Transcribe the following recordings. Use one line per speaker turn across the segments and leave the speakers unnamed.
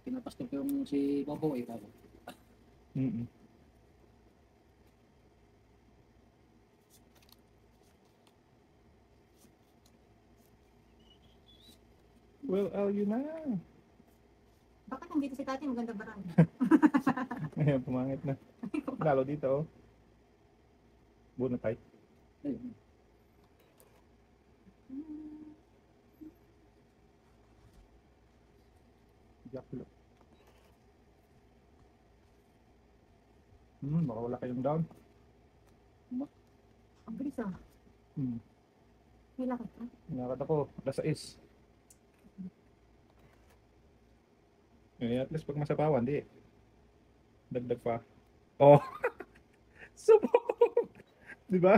pinapastok yung si Bobo eh. Bobo.
Well, you na.
Bakit nandito si Tati? Maganda barang.
Ngayon, pumangit na. Lalo dito, oh. Buo na tayo.
Ayun.
Jackpot. Baka wala kayong down.
Ang bilis ah. May lakad ka?
Nakakata ko, alas 6. Eh, at least pag masapawan, di. Dagdag pa. Oh! Subok! Di ba?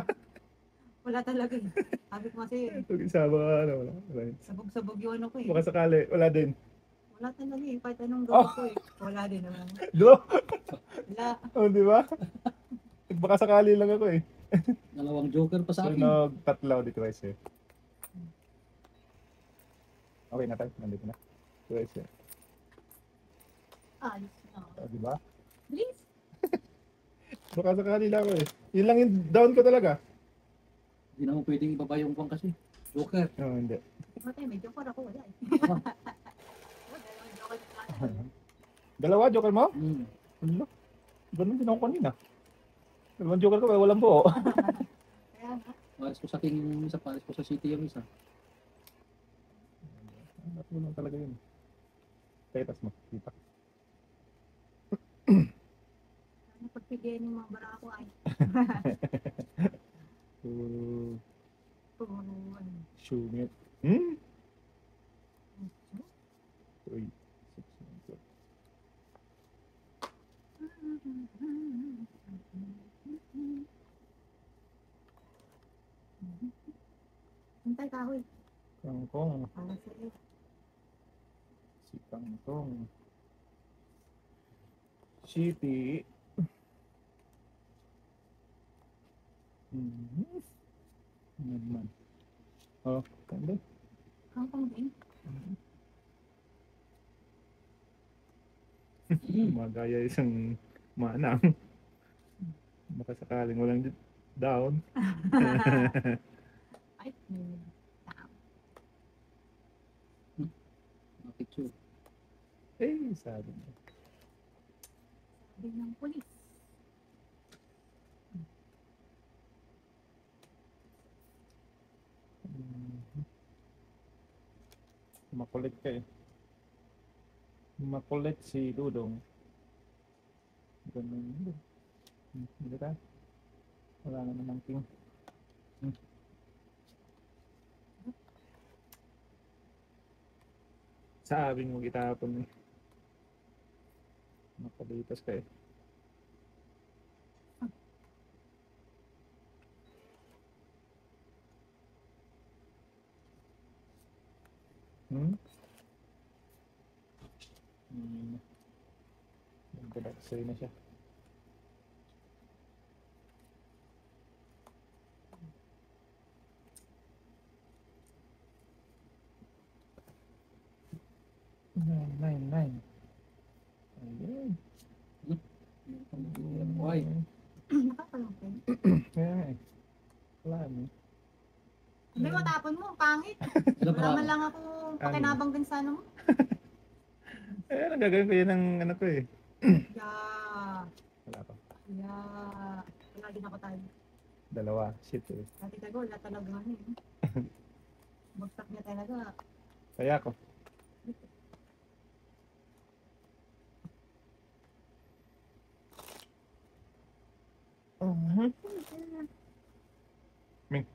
Wala talaga eh. Sabi ko kasi
Pag isama ka, wala.
sabog-sabog yung ano ko eh.
Baka sakali, wala din.
Wala talaga eh. Kahit anong gawin ko eh. Wala din naman.
Do?
Wala.
Oh, di ba? Baka sakali lang ako eh.
Dalawang joker pa sa akin.
Sunog, tatlaw di twice eh. Okay na tayo, nandito na. Twice eh.
Alis na.
Di ba?
Bilis.
Baka sakali lang ako eh. Yun lang yung down ko talaga.
Hindi naman pwedeng ibaba yung pang kasi. Joker.
No, hindi.
Matay, may joker ako. Wala eh.
Dalawa, joker mo? Ano? Ganun din ako kanina. Dalawang joker ko, walang buo.
Kaya nga.
Pares ko sa king yung isa, pares ko sa city yung isa.
Natulong talaga yun. Tetas mo, kita.
Sana pagpigyan yung mga bara ko ay.
Sumit. Uy.
Hintay kahoy.
Kangkong.
Para sa iyo.
Si Kangkong. City. Naman. Oh, kanda.
Kangkong din.
Magaya isang manang. Baka sakaling walang down.
Ay,
Picture.
Eh, sabi mo.
sabi ng polis.
Makulit ka eh. Makulit si Dudong. Ganun. Hindi ka? Wala na namang king. Sabi mo itapon eh. Makalitas ka eh. Nagkadaksay na siya. Nine. Ayun.
Why?
Nakakalungkot.
Kaya nga eh. Wala na.
Hindi mo tapon mo, pangit. Wala man lang ako pakinabang din sa ano mo.
Eh, ano gagawin ko yun ng ano ko eh.
Yeah.
Wala pa.
Yeah. Wala din ako tayo.
Dalawa. Shit eh.
Dati tayo, wala talaga ano eh. Bagsak niya talaga.
Kaya ko. Ming.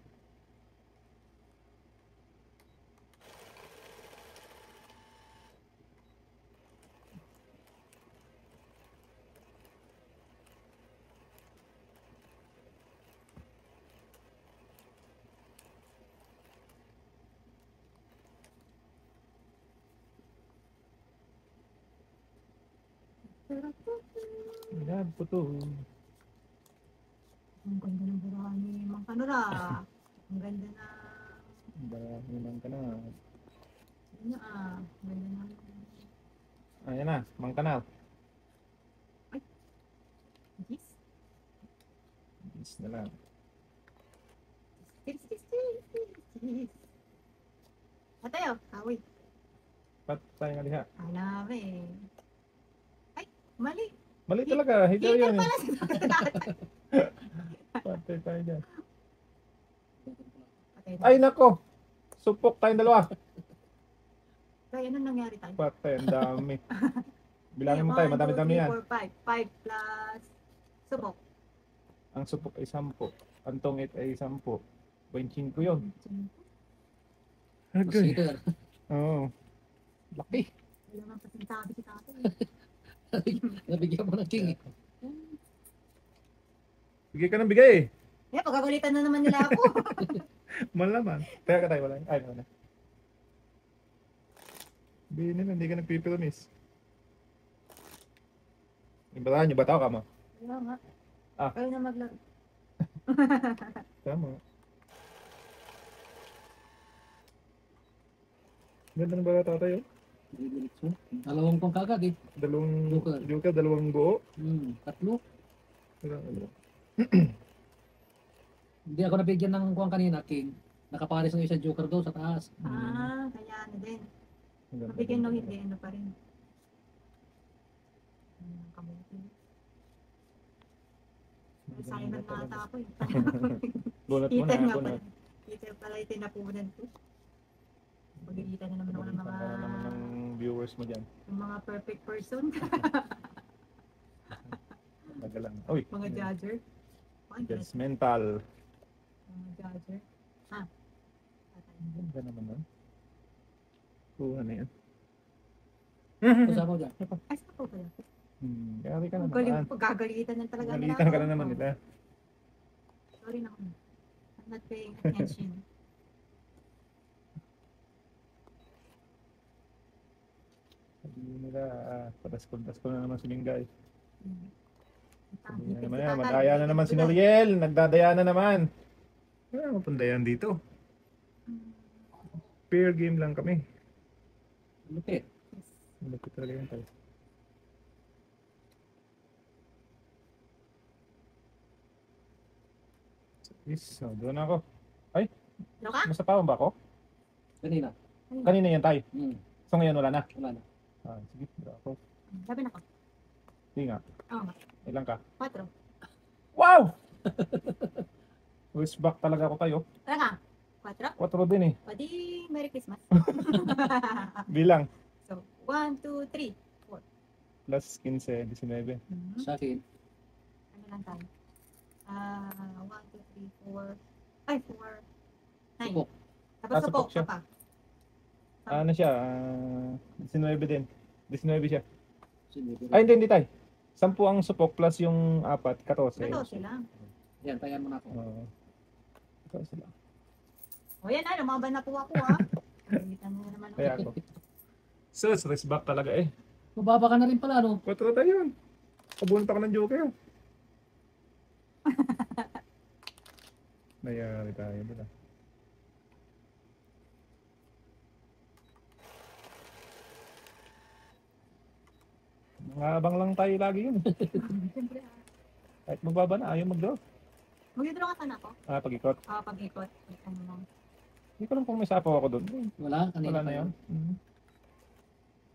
Love po to.
Ang ganda ng burahan ni Mang Kanura. Ang ganda na.
Dahil naman ka na.
Ang ganda na.
Ayan na, Mang Kanal.
Yes.
Yes na lang.
Yes. Atayo. Awi.
Patay nga diha.
Alame. Ay, mali.
Mali talaga, higaw
Hitter
yan eh.
pala si tatay.
Patay tayo dyan.
Patay na.
Ay nako! Supok tayong dalawa.
Kaya ano nangyari tayo?
Patay, ang dami. Bilangin mo tayo, madami-dami yan.
1, 2, 3, 4, 5. 5 plus subok.
Ang supok ay 10. Ang tungit ay 10. 25 yun.
Mas
Agay.
hitter.
Oo. Laki.
Wala naman pasintabi si tatay.
Nabigyan mo ng king eh.
Bigay ka ng bigay eh.
Yeah, pagkagalitan na naman nila ako.
Malaman. Kaya ka tayo, wala. Ay, wala. Hindi ka nagpipiramis. Ibatahan nyo, bataw ka mo.
Wala nga.
Ah.
Kayo na maglaro.
Tama. Ganda ng bata tayo.
Dalawang pang kagad eh.
Dalawang
Joker.
joker, dalawang buo.
Tatlo.
Ano?
Hindi ako nabigyan ng kuwang kanina, king. Nakapares ng isang joker daw sa taas.
Kaya ano din. Mabigyan o hindi, ano pa rin. Kamuti. Sayang ng mga tapo eh.
Bunot mo
Hitter
na,
nga
bunot.
pala. Hitter pala yung tinapunan ko. Pag-iitan na naman ako ng mga
Para naman ng viewers mo dyan.
ng mga perfect person.
Taga lang. Uy,
Mga judger. Mga
judgmental.
judger. Ah.
Ganda naman nun. Kuha na yan.
Kasama ko dyan.
Ay, saan po pala?
Gari ka na
Ang galing
naman.
po, gagalitan na talaga nila.
Galitan ka na
ako.
naman nila.
Sorry na ako. I'm not paying attention.
Sabi nila, patas-patas ko na naman si Mingay. Sabi
Hitig
naman
si
yan,
tatay,
madaya na
hitig
naman
si
si
tatay.
Noriel. Nagdadaya na naman. Wala mo pandayan dito. Fair game lang kami.
Lupit.
Yes.
Malapit talaga yan tayo. Yes, so, doon ako.
Ano ka?
Masapawan ba ako?
Kanina.
Kanina yan tayo. So ngayon wala na.
Wala na.
Sige, doon ako.
Sabi na ko.
Sige nga.
Oo nga.
Ilang ka?
4.
Wow! Wish back talaga ako kayo.
Tara ka. 4?
4 din eh.
O di, Merry Christmas.
Bilang.
So, 1, 2, 3.
Plus 15, 19.
Sa akin.
Ano lang tayo? 1, 2, 3, 4. Ay, 4. 9.
Supok.
Tapos
Ah, supok
supok
siya.
ka pa.
Ano siya? 19 din. 19 siya.
Sige.
Ay, hindi tayo. 10 ang supok plus yung 4, 14.
14 lang.
Yan, tayan mo na ako.
Oo. 14 lang.
O yan, lumaban na po ako ha. Pagalitan mo na naman ako.
Kaya ako. Sus, race back talaga eh.
Mababa ka na rin pala, no?
4 tayo yun. Kabunot ako ng joker. Nayari tayo doon. Mga abang lang tayo lagi yun.
Siyempre,
Kahit magbaba na, ayaw mag-draw.
mag-draw ka sana ako.
Pag-ikot.
Pag-ikot. Ano lang.
Hindi ko lang kung may sapaw ako doon.
Wala, kanina
Wala
pa
na yun.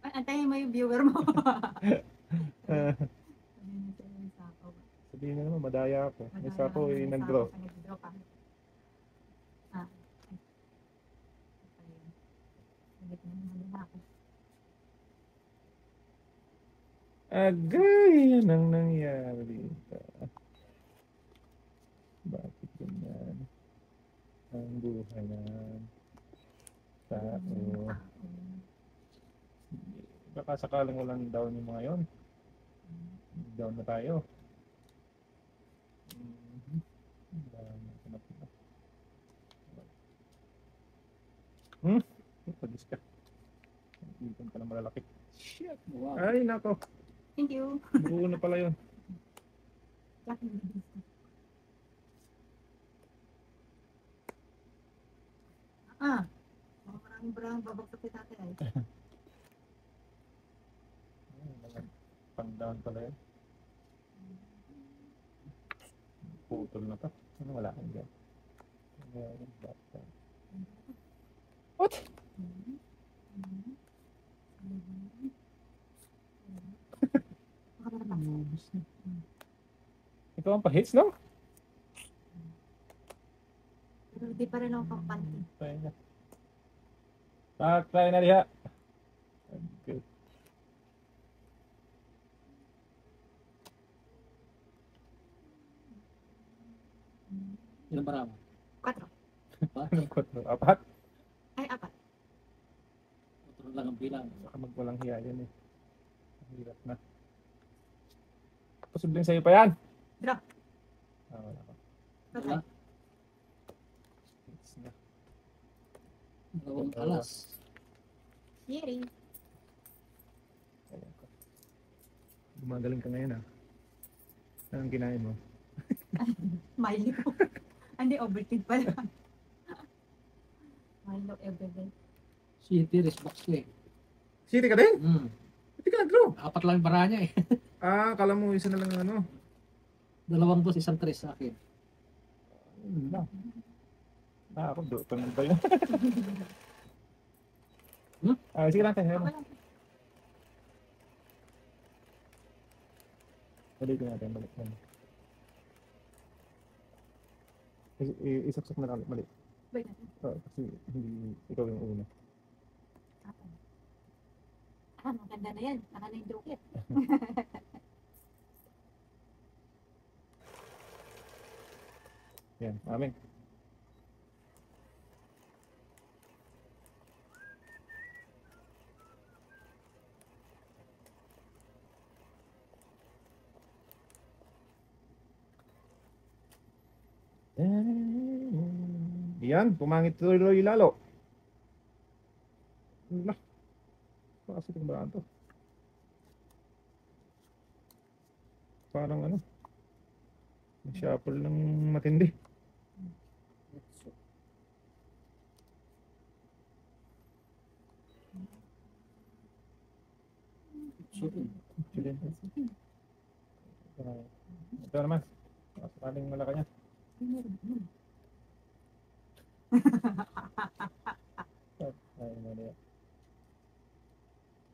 Ay, antayin mo yung viewer mo.
Sabihin na naman, madaya ako. May sapaw eh, nag-draw.
Nag-draw ka. Ah. Ulit na naman nila ako.
Agay! Yan ang nangyari dito. Bakit ganyan? Ang buhay na tao. Baka sakaling walang down yung mga yon. Down na tayo. Pagis ka. Ipan ka na malalaki. Shit!
Wow.
Ay, nako.
Thank you.
Buo na pala yun.
Ah. Maraming babagsak si tatay ay.
Down pala yun. Putol na to. Ano wala kang dyan? What? Ito ang pa-hits, no?
Pero di pa rin ako pampanty.
Try na. Try na diha. Okay.
Ilan ba raw?
4.
Anong kwatro? Apat?
Ay, 4.
4 lang ang bilang.
Baka magwalang hiya yan eh. Ang hirap na. Posibleng sa'yo pa yan.
Draw.
Wala pa.
Wala.
Hits na.
Dalawang alas.
Yeri.
Ayan ko. Gumagaling ka ngayon ah. Anong kinain mo?
Milo. Hindi, overtake pala. Milo everyday.
City, rest box ko eh.
City ka din? Hindi ka nag-draw.
4 lang yung bara niya eh.
Kala mo isa na lang ang ano.
2 dos, 1 3 sa akin.
Wala. Ako, doon pa naman ba yun? Sige lang tayo.
Ako lang.
Balik natin, balik natin. Isaksak na kami, balik.
Wait natin.
Kasi hindi ikaw yung una.
Maganda na yan. Naka na yung joker.
Yan, amin. Yan, pumangit tuloy lalo. Wala. Bakit itong baraan to? Parang ano? Shuffle ng matindi. Ito naman. Sakaling malaka niya. Ay, ano yan.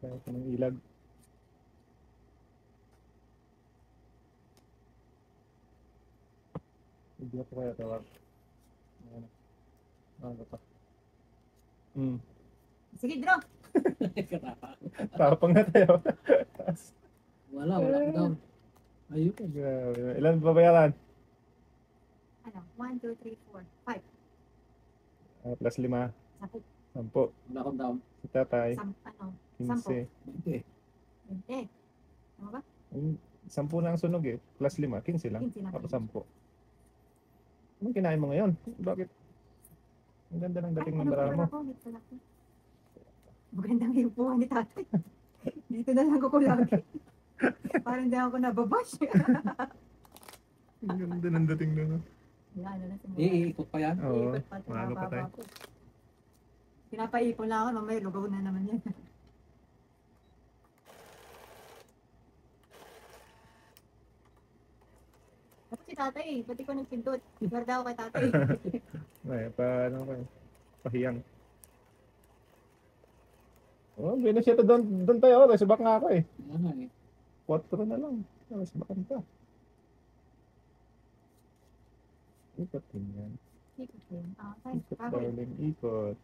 Kaya ito ng ilag. Hindi ako kaya tawag. Ano pa?
Sige, draw.
Tapang na tayo.
Wala down. Ayun.
Grabe. Ilan babayaran?
Ano? 1, 2, 3, 4, 5.
Plus 5. 10.
Wala akong down.
Si tatay.
10.
15.
20. Tama ba?
10 na ang sunog eh. Plus 5. 15 lang.
15 lang.
Tapos 10. Anong kinain mo ngayon? Bakit? Ang ganda ng dating ng dara mo.
Magandang hipuan ni tatay. Dito na lang ako lagi. Parang di ako nababash.
Ang ganda ng dating na.
Ano na simula.
Iikot pa yan.
Oo.
Iikot pa ito,
Mago pa tayo.
mababa ko. Pinapaipon lang ako, mamaya lugaw na naman yan. Tapos si tatay, pati ko nagpindot. Guarda ako kay tatay.
Ay, paano ko eh. Pahiyang. Oh, Venus yata doon tayo. Sabak nga ako eh.
Ano eh.
4 na lang. Sabakan pa. Ikot din yan.
Ikot din. Tayo,
Ikot
kahoy.
darling, ikot.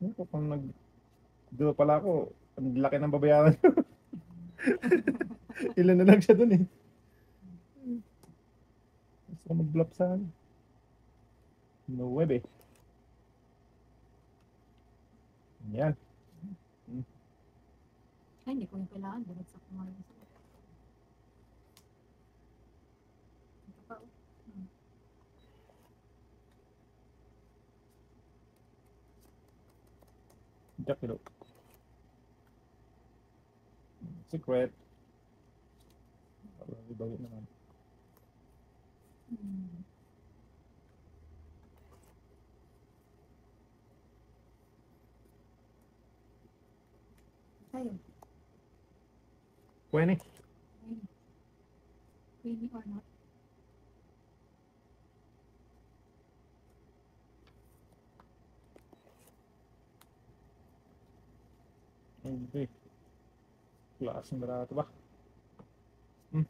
Ako kung nag-draw pala ako, ang laki ng babayaran. Ilan na lang siya dun eh. Gusto ko mag-bluff saan. No web eh. Yan.
Ay, hindi ko yung kailangan. Binagsak ko nga yung isa. Ito pa, oh.
Jack kilo. Secret. Bawi naman.
sa'yo.
20.
Really or not?
Okay. Klaseng barato ba? Hmm.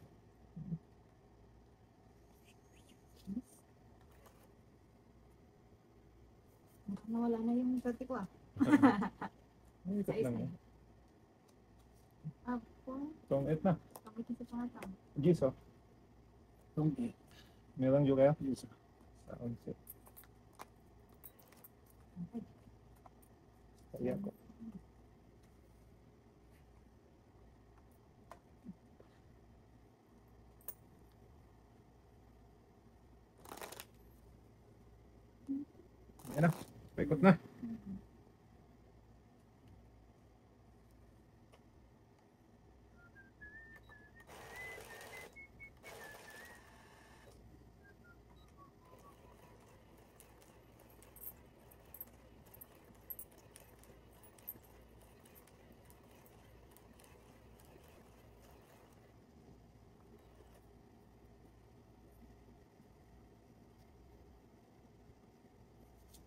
Mukhang nawala na yung swerte ko ah.
Ay, ikot
Sa
lang
isa.
yan.
Ako,
Itong 8 na.
bakit yung sa pangatang?
Gis, oh.
Itong eh.
Meron yung kayo?
Yes.
Sa 11.
Ay,
Kaya ko. Ayan na. Paikot na.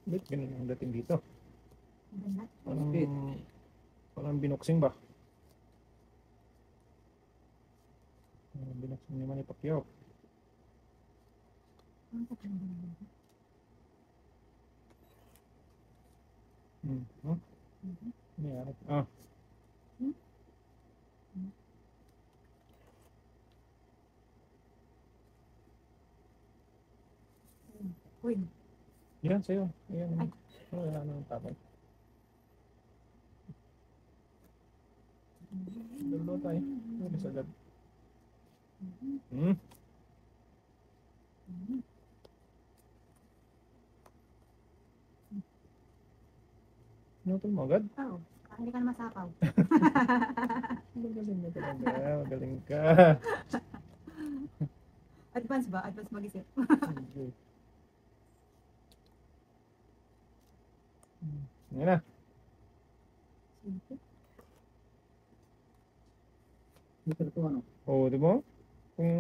Ba't ganun ang dating dito?
ganda.
Parang,
Malapit.
parang binoksing ba? Binoksing ni Manny Pacquiao.
Ang tatlong ganda.
Huh?
Mhm.
Ano yan? Ah.
Uy,
Yan sa'yo. Ayan.
Ay.
Oh, yan ang tapon. Dalawa tayo. Alis agad. Hmm? Pinutol mo agad?
oh, hindi ka na masapaw.
Magaling na talaga. Magaling ka.
Advance ba? Advance mag-isip.
Okay. Yan na.
Dito ito ano.
Oo, di ba? Kung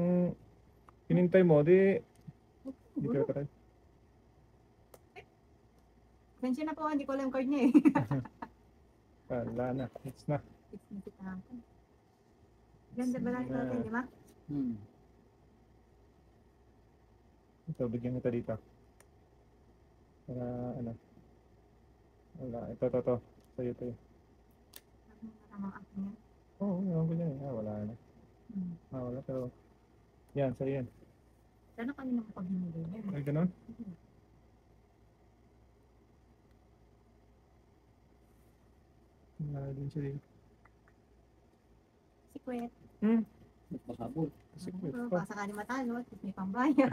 hinintay mo, di ka tayo.
Sensya na po, hindi ko alam yung card niya eh.
Wala na. It's na.
It's na kita ako. Ganda ba lang natin, di ba?
Hmm.
Ito, bigyan kita dito. Para ano. Wala. Ito. Sa'yo ito.
Ang akin yan.
Oo, ewan ko dyan eh. Wala na. Wala. Pero, yan, sa'yo yan.
Sana kanina mo pag hinuli yan.
Ay, ganun? Wala din siya dito.
Sikwet.
Nagpakabol.
Kasi
Pero
quick pa.
baka sakali matalo at may pambayad.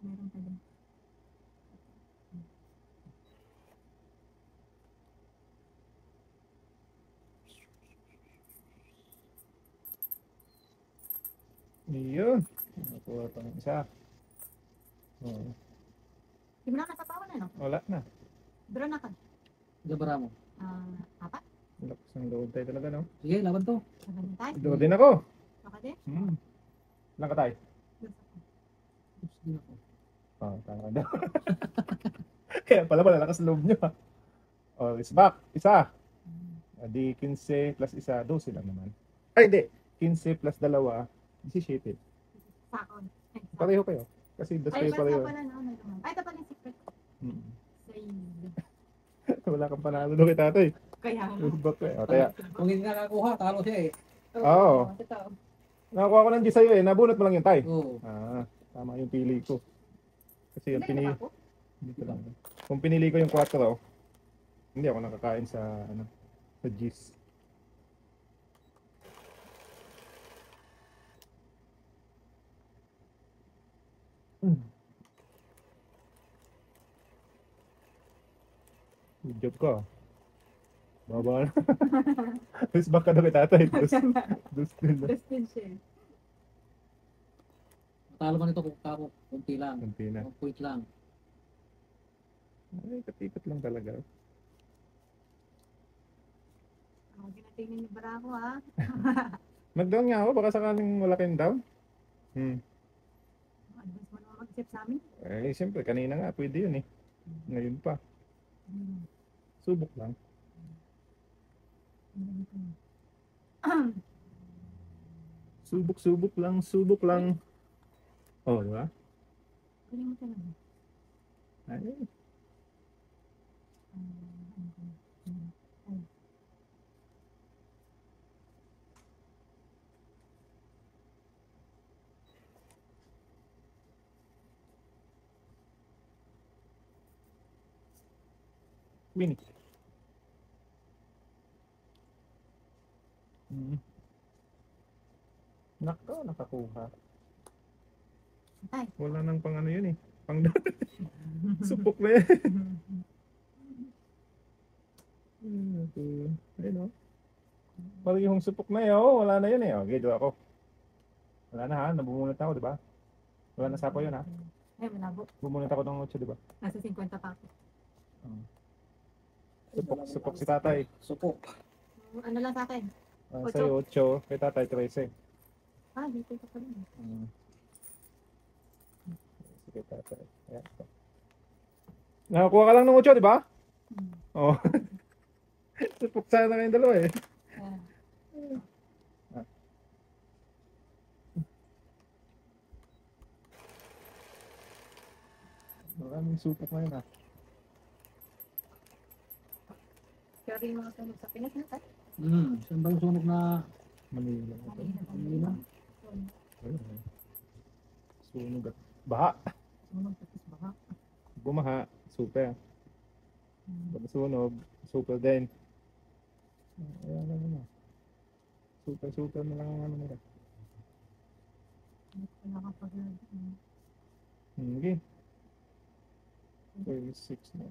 Meron pa din.
Iyon. Nakuha pa ng isa. Oo.
Di mo na kasapawan ano?
Wala na.
Draw na ka.
Gabara mo.
Apat?
Lakas ng load tayo talaga, no?
Sige, laban to.
Sabi na tayo.
Ito din ako.
Baka din.
Lang ka tayo.
Oops, din ako.
Tama daw. Kaya pala malalakas loob nyo. Oh, is back. Isa. Di 15 plus isa. 12 lang naman. Ay, hindi. 15 plus dalawa. 17.
Sakon.
Pareho kayo. Kasi dos
Ay,
kayo pareho.
pala na. Ay, ito pala yung secret.
Hmm.
Save.
Wala kang panalo doon kay tatay.
Kaya.
Is back eh. O, kaya,
Kung hindi nakakuha, talo siya eh.
Oo.
Totoo.
nakakuha ko ng G sa'yo eh. Nabunot mo lang yung tay.
Oo.
Tama yung pili ko. Kasi yung
Hindi
pinili.
na ba ako?
Dito lang. Kung pinili ko yung 4, hindi ako nakakain sa sa G's. Good job ka. Baba na. Tapos baka daw kay tatay. Dus din na.
Destin siya. eh.
Matalo man ito kung kako, kunti lang.
Kunti na.
1 point lang.
Ay, katikot lang talaga.
Ginatingin niyo bara ako ha.
Nag-down nga ako, baka sakaling wala kayong down.
Advance mo naman mag-isip sa amin.
Eh, siyempre, kanina nga, pwede yun eh. Ngayon pa. Subok lang. Subok lang, subok lang. Oh, di ba?
Galing mo talaga.
Ay, Winnie. Nako, nakakuha.
Ay.
Wala nang pang ano yun eh. Pang supok na yan. Ayun o. Parang yung supok na yun, wala na yun eh. Okay, do ako. Wala na ha, nabumunot ako, di ba? Wala na sapo yun ha.
Ay, malabo.
Bumunot ako ng 8, di ba?
Nasa 50 pa ako.
Supok si tatay.
Supok.
Ano lang sa akin?
Sa'yo 8, kay tatay 13.
Ah, dito ka pa rin.
Sige tatay. Ayan. Nakakuha ka lang ng 8, di ba? Oo. Oh. Supok sana kayong dalawa eh. Maraming supok na yun ha.
Pero yung mga sunog sa Pinas na tayo.
Saan ba yung sunog na
Manila.
Manila?
Ayun. Sunog at baha.
Sunog tapos baka.
Bumaha, super. Pag sunog, super din. Ayan na naman. Super na lang ang ano nila.
Nakakapag-
Okay. 36 na.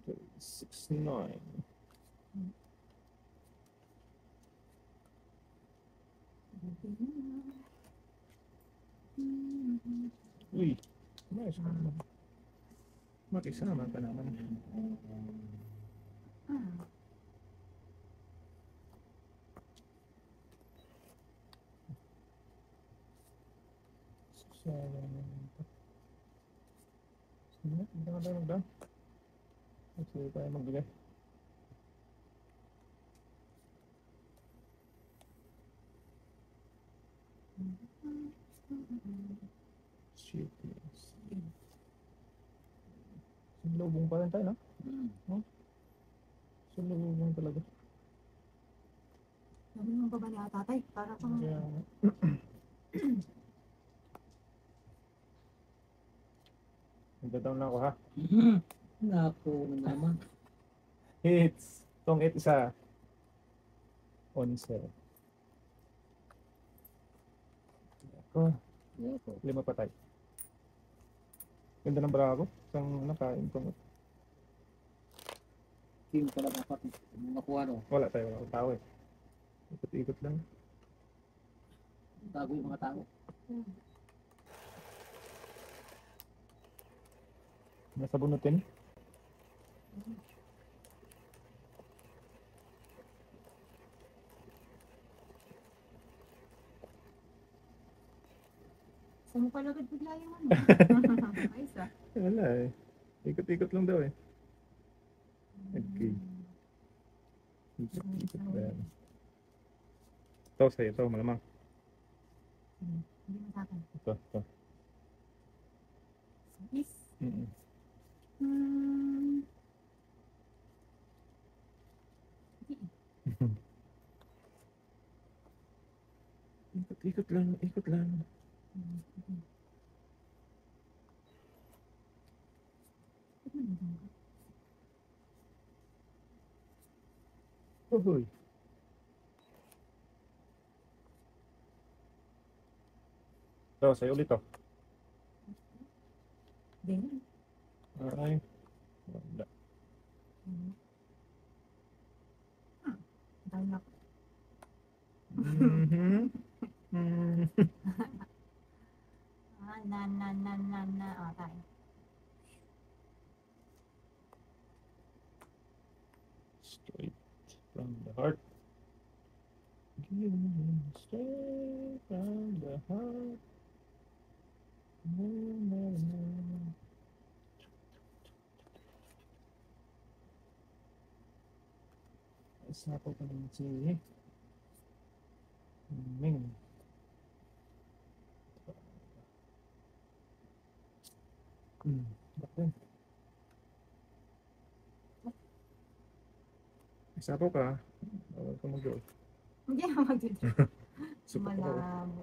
36-9. Uy, nice ka naman. Makisama ka naman. Magdang. Sige tayo magbigay. Shit. Sinlubong pa rin tayo, no? Sinlubong talaga.
Sabi mo ba ni tatay? Para kang...
Kaya... Nagdadaw na ako ha.
Naku na naman.
Hits. Tong 8 isa. 11. Ako. 5 patay. Ganda ng bravo. Isang nakain tong 8.
King pala dapat makuha no.
Wala tayo. Wala tao eh. Ikot-ikot lang.
Tago yung mga tao.
Nasa bunutin.
Sa mukha lagad bigla yung ano. Ayos ah.
Wala eh. Ikot-ikot lang daw eh. Okay. Ikot-ikot lang. Ito sa'yo. Ito malamang.
Hindi mo sa akin.
Ito.
Yes.
Mm-mm. Ikot lang, ikot lang. Uy. Ito, sa'yo ulit to.
Ganyan.
Ay. Wala.
Dahil ako. Na. Oh, tayo.
Straight. from the heart. Give me strength from the heart. Na, na, na. Isa po pa naman si Ming. Bakit? Isa po ka. Bawal ka mag-draw.
Hindi ako mag-draw.
Supak ako.
Malabo.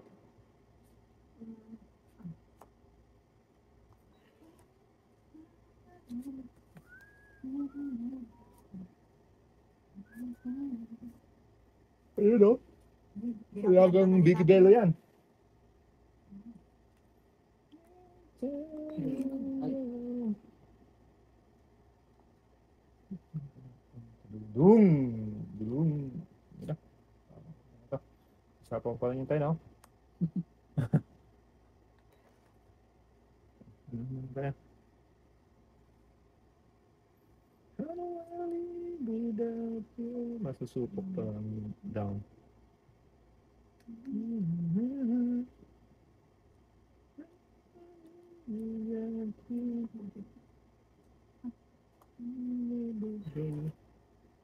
Ayun o. Talagang Vicky Bello yan. Dulung. Dulung. Ito. Ito. Usapan pa rin yung tayo, no? Dulung ba yan? How do I live without you? Masusupok pa lang down.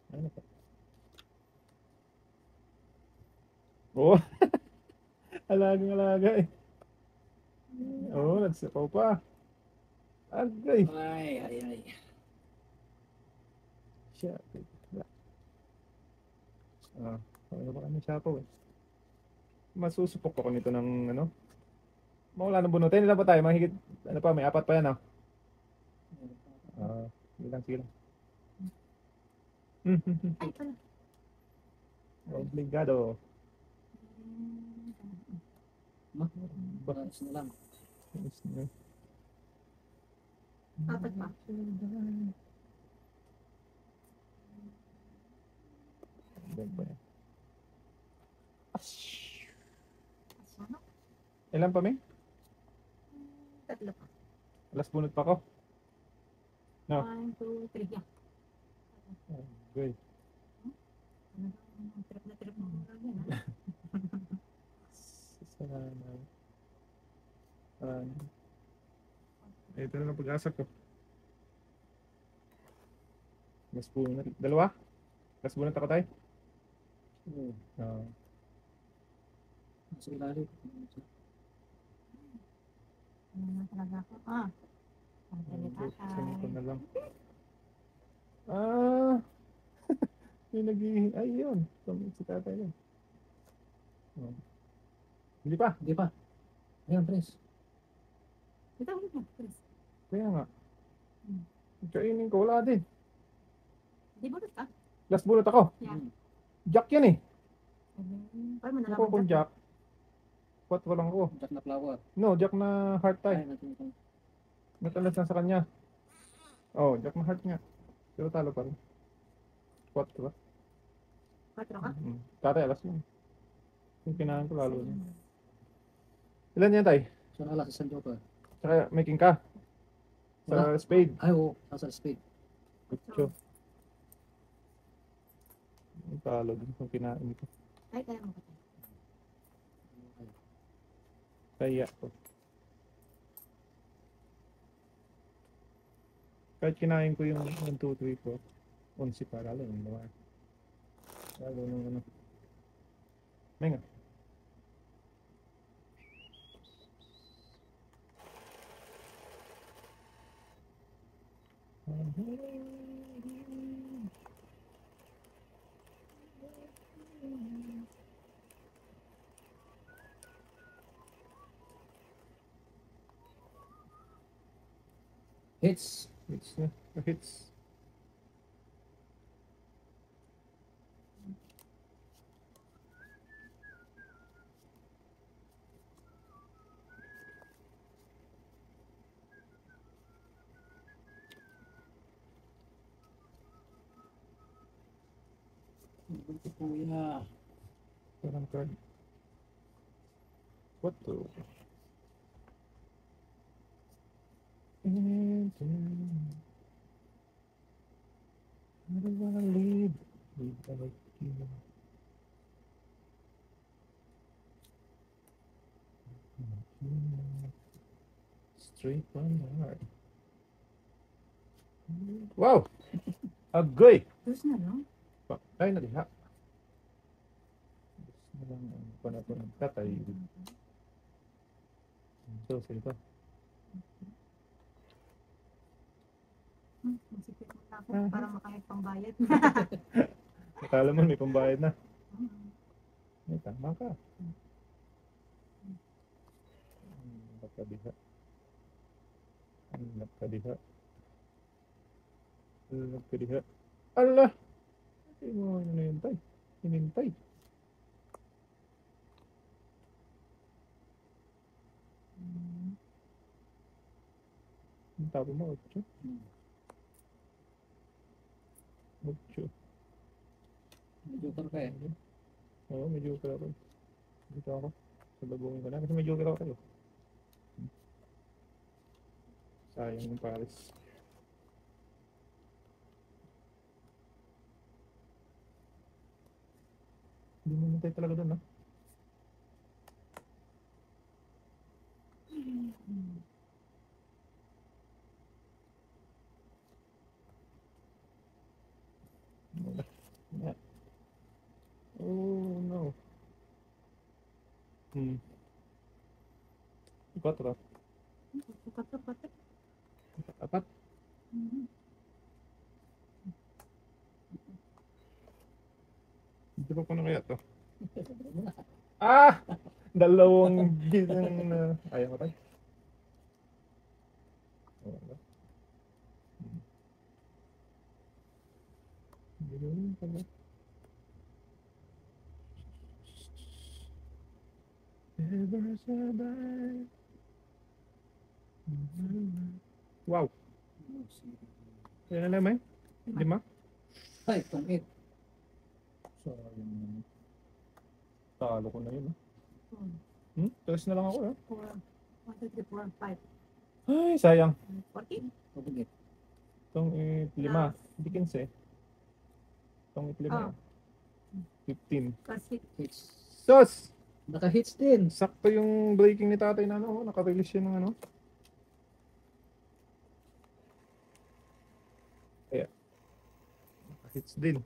Ano pa? Oh, alagang-alaga eh. Oh, nagsapaw pa. Agay.
Ay.
Siya. Ano ba kami sapaw eh? Masusupok ako nito ng ano? Mawala ng bunutin. Ilan pa tayo? Mahigit, ano pa, may 4 pa yan, sige lang.
Ay, pala.
Obligado.
Balas na lang.
Apat pa. Ano?
Ilan pa, May?
Tatlo pa.
Alas bunot pa ko. No.
1, 2, 3. Yeah.
Okay.
Trip na trip mo. Yan,
Salamat. Ito na lang pag-asa ko. Mas bunot. Dalawa? Mas bunot ako tayo?
Oo.
Oo.
Nasa ilalim.
Ano na talaga ako? Ang tatay.
Saan ko na lang. Yung ay yun. Si tatay yun. Hindi pa.
Hindi pa. Ayan, Pres.
Ito, ito. Chris.
Kaya nga. Kainin ko. Wala din.
Di ba ka?
Last bullet ako.
Yeah.
Jack yan eh.
Paano mo
Ako
nalaman
kung
Jack?
Jack. What walang ko.
Jack na flower.
No, Jack na heart
Ay,
type.
natin.
Matalas na sa kanya. Oh, Jack na heart nga. Pero talo pa rin. 4 ba?
4 ka?
Tatay, alas yun. Yung kinahan ko lalo yun. Ilan yan, tay?
So, alas sa Joker.
Saka may king ka? Sa spade.
Ay, oo. Nasa spade.
Kutso. Yung talo din yung kinain ko.
Ay, kaya mo ka.
Kaya ko. Kahit kinain ko yung 1, 2, 3, 4. 11 pa lalo yung naman. Lalo nung ano. May nga.
Hits.
Hits na. Hits.
Ito kuya.
Parang card. What the? How do I live Straight one hard. Wow! Agoy!
Tapos na, no?
Ay, naliha. Gusto na lang ang panapon tatay. So, sige pa.
Masipit mo na ako para makayag pambayad.
Akala mo may pambayad na. May tama ka. Nakadiha. Nakadiha. Nakadiha. Allah! Hindi mo hinintay. Hinintay. Ang tabo mo, 8. 8.
May joker ka eh.
Oo, may joker ako. Dito ako. Sabagungin ko na kasi may joker ako tayo. Sayang yung Paris. Hindi mo nintay talaga doon, ha? Yeah. Oh, no. Quatro.
Patak.
Apat. Hindi pa na kaya to. Ah! Dalawang gisang na... Ayaw ko tayo. Wala. Ganun pala. Ever survive. Wow. Kaya na naman. 5.
Ay, itong 8.
Sayang. Talo ko na yun. Tres na lang ako.
4. 1, 2, 3, 4, 5.
Ay, sayang.
14.
Itong 8.
Itong 5. Hindi 15. Itong 5. 15.
Kasi
Hits.
Sus!
Naka-hits din.
Sakto yung breaking ni tatay na ano. Naka-release yun ng ano. Kaya. Naka-hits din.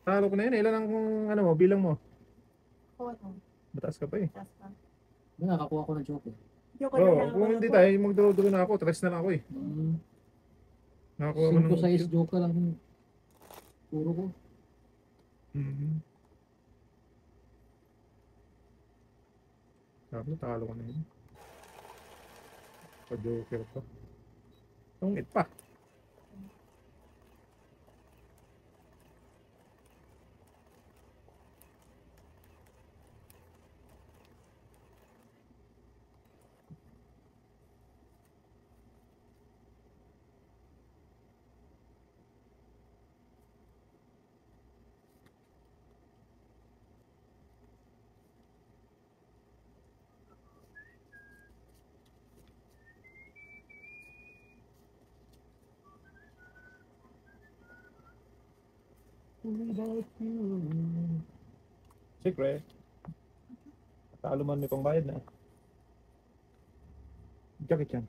Talo ko na yun. Ilan ang ano mo, bilang mo?
ako, ano,
Mataas ka pa eh.
taas pa.
Nakakuha ko ng joker.
Joke
Oo,
na lang
kung
ako.
hindi tayo, magduro-duro na ako. Tres na lang ako eh. Nakakuha ko
5
ng...
size joker ang puro ko.
Mhm. Sabi, talo ko na yun. Pa-joker pa. Tungit pa. Without you. Secret. Talo man may pangbayad na. Jacket yan.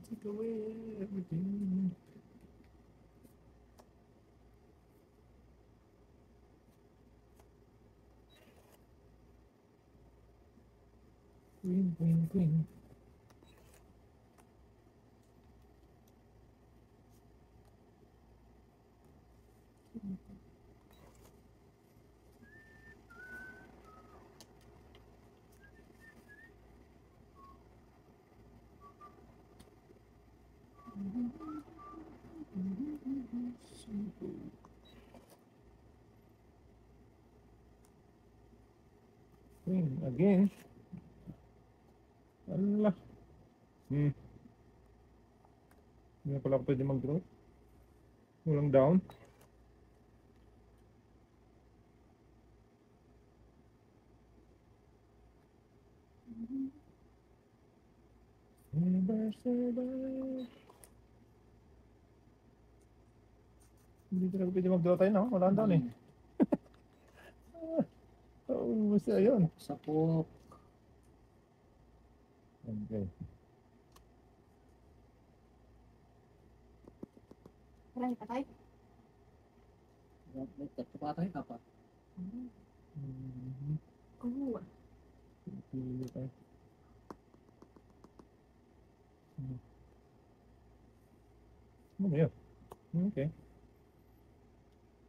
Take away everything. Queen, queen, queen. Queen again. Ala. Hindi na pala ako pwede mag-draw. Walang down. Never survive. Hindi talaga pwede mag-draw tayo, no? Wala down eh. Oo, basta yun.
Sapok.
Okay.
Wala yung patay.
May tatlo pa tayo, apat.
Oo.
Pili tayo. Ano ba yun? Okay.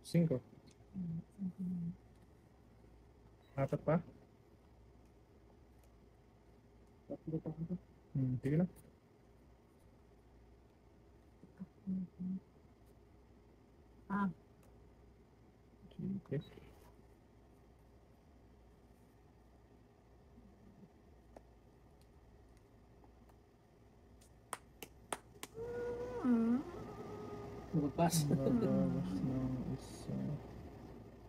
5. Apat pa?
Tatlo pa ito.
Sige lang.
Ah.
Okay.
Lumagpas.
Bababas ng isa.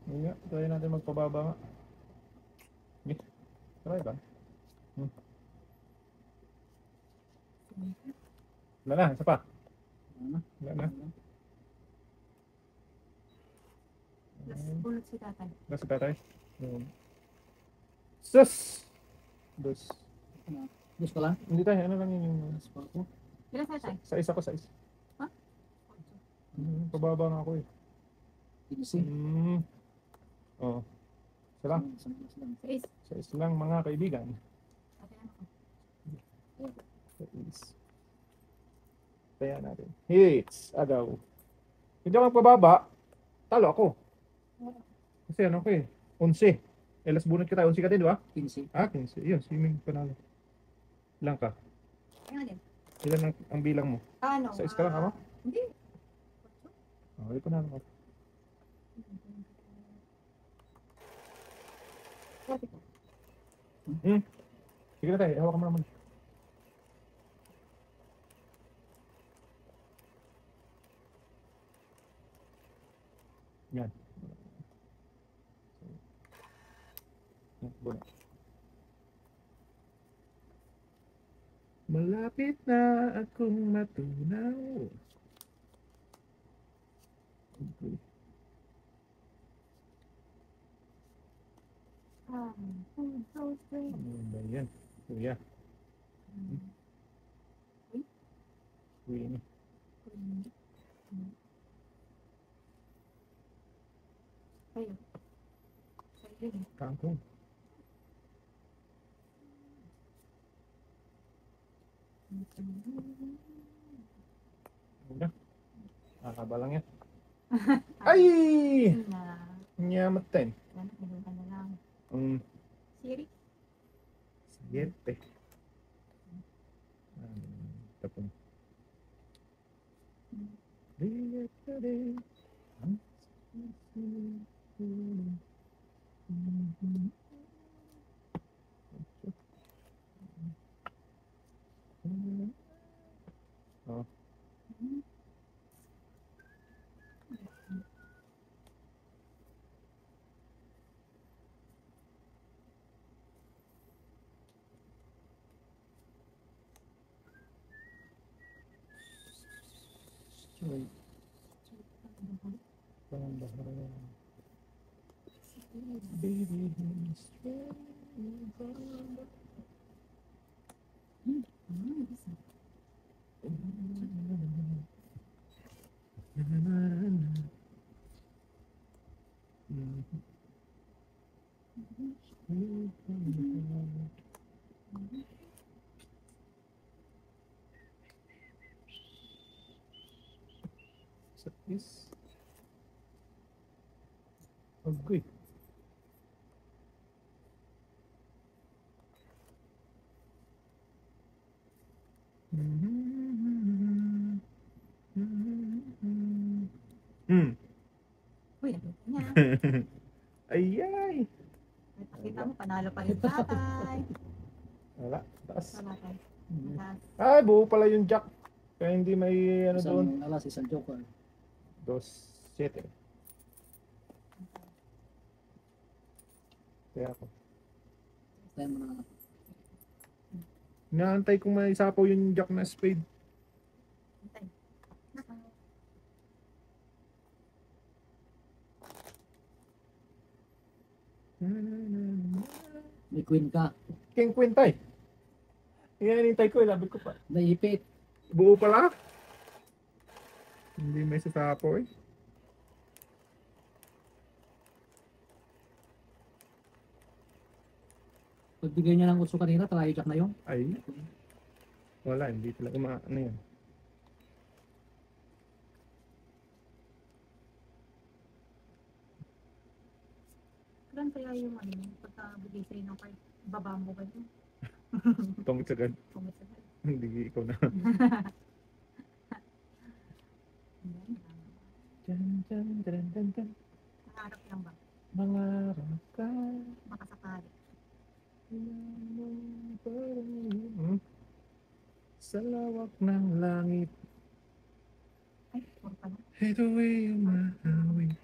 Hindi nga, try natin magpababa nga. Okay. Try ba? Wala na, isa pa.
Ano?
Wala na.
Plus, bunot si tatay.
Nasa tatay. Sus! Dos.
Dos pa lang.
Hindi tayo, ano lang yun yung...
Dos pa ako.
Ilan sa tatay?
Sa isa ko, sa isa.
Ha?
Pababa nga ako eh.
Easy.
Oo. Isa lang.
Sa is.
Sa isa lang mga kaibigan.
Tatay ano ko?
Sa is. Kaya natin. Hits! Agaw. Hindi ako magpababa. Talo ako. Kasi ano ko eh. 11. Elas bunot kita. 11 ka din, di ba?
15.
15. Yun, swimming panalo. Ilang ka?
Ano din?
Ilan ang bilang mo?
Ano?
Sa iska lang ako?
Hindi.
Okay, panalo ko. Sige na tayo. Hawak ka mo naman. Yan. Bunot. Malapit na akong matunaw. Okay. Ano ba yan? Kuya. Queen.
Kayo. Kayo.
Kangkong. Udah. Haba lang yan. Ay!
Na.
Nyamaten.
Yan, ganun ka na lang. Siri?
7. Tapos. Oh. Baby, sa is agoy.
Uy, nakita niya.
Ay ay.
Kita mo, panalo pa rin tatay.
Wala. Taas.
Wala tayo.
Mm.
Last.
Ay, buo pala yung jack. Kaya hindi may ano doon.
Isang alas, isang joker.
2-7. Kaya ako.
Tayo mo na.
Inaantay kong may sapaw yung jack na spade.
Antay.
May queen ka.
King Quintay. Yan, inintay ko. Labi ko pa.
Naipit.
Buo pala. Hindi may sasapaw eh.
Pagbigay niya ng utso kanina, try jack na yun.
Ay. Wala, hindi talaga ano yan.
Kailan kaya yung ano, pagkabigay sa'yo ng card, baba mo ba yun?
Tungkol agad.
Pumisagal.
Hindi ikaw na.
Naharap lang ba?
Mangarap ka.
Makasakali.
Sa lawak ng langit.
Ay, puro pa na.
Ito ay umahawig.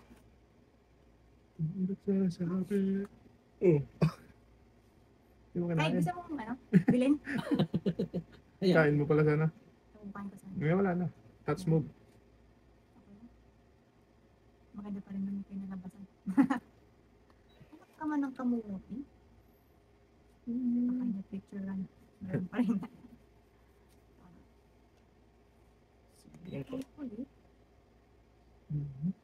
Tulad sa sabi. Oh. Di mo
Ay,
kanain.
gusto mo ano? Bilhin?
Ayan.
Kain mo pala sana.
Tumpahin ko sana.
Ngayon wala na. Touch move.
Okay na. Maganda pa rin naman yung pinalabasan. Anak ka man ng kamuti. Baka yung picture lang. Meron pa rin.
Sige po.
Ulit.
Mhm.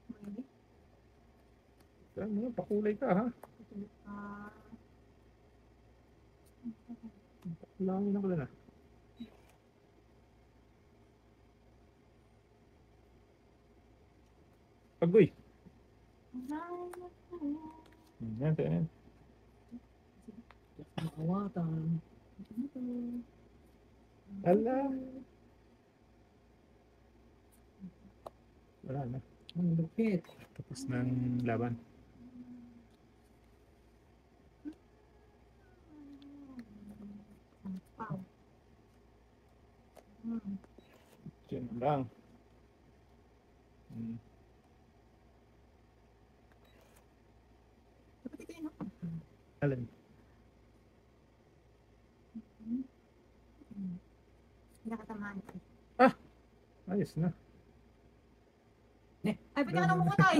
Pwede.
Ano, pakulay ka ha.
Ah.
Pakulangin na pala na. Agoy. Yan, yan.
Jack na kawatan.
Alam. Wala na.
Ang lupit.
Tapos ng laban.
Wow.
Diyan lang.
Dapat ito yun, no?
Alin?
Hindi nakatamaan.
Ayos na.
Ay, pwede ka na mukutay.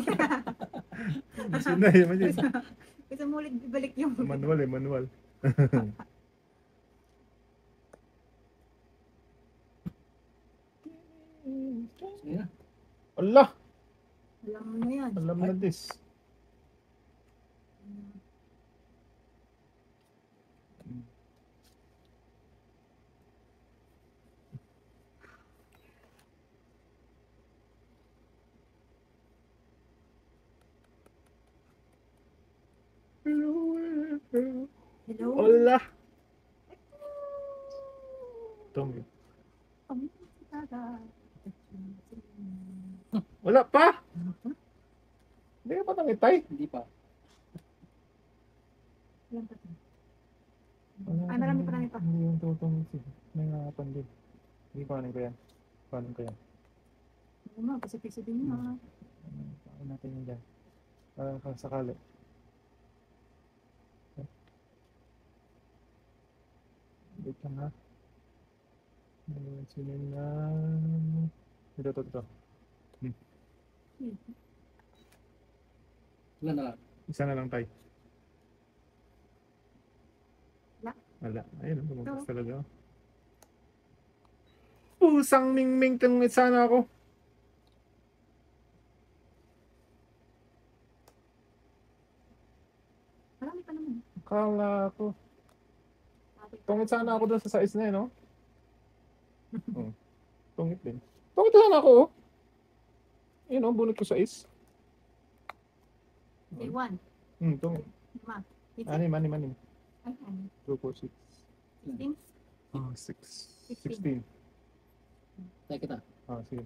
Gusto na yun.
Gusto mo ulit ibalik yung...
Manual eh, manual.
Sige na.
Allah!
Alam mo na yan.
Alam na this.
Hello?
Allah! Tommy. Wala pa! Hindi ka pa tangitay.
Hindi pa.
Ilan pa to? Ay, marami pa.
Hindi yung tutong may ngapan din. Hindi paano ko yan. Paano ko yan.
Oo nga, piso-piso din yun.
Paano natin yun dyan. Parang kang sakali. Wait lang ha. Sino na... Ito.
Wala na lang.
Isa na lang tayo.
Wala.
Wala. Ayun, lumabas talaga. Pusang mingming tungit sana ako.
Marami pa naman.
Akala ko. Tungit sana ako doon sa size na yun, no? Oh. Tungit din. Tungit sana ako, oh. Yun, no? Bunot ko size.
Day 1.
Tungit.
5.
Anim.
Ay, ano?
2, 4, 6.
16?
6. 16.
Tayo kita.
Sige.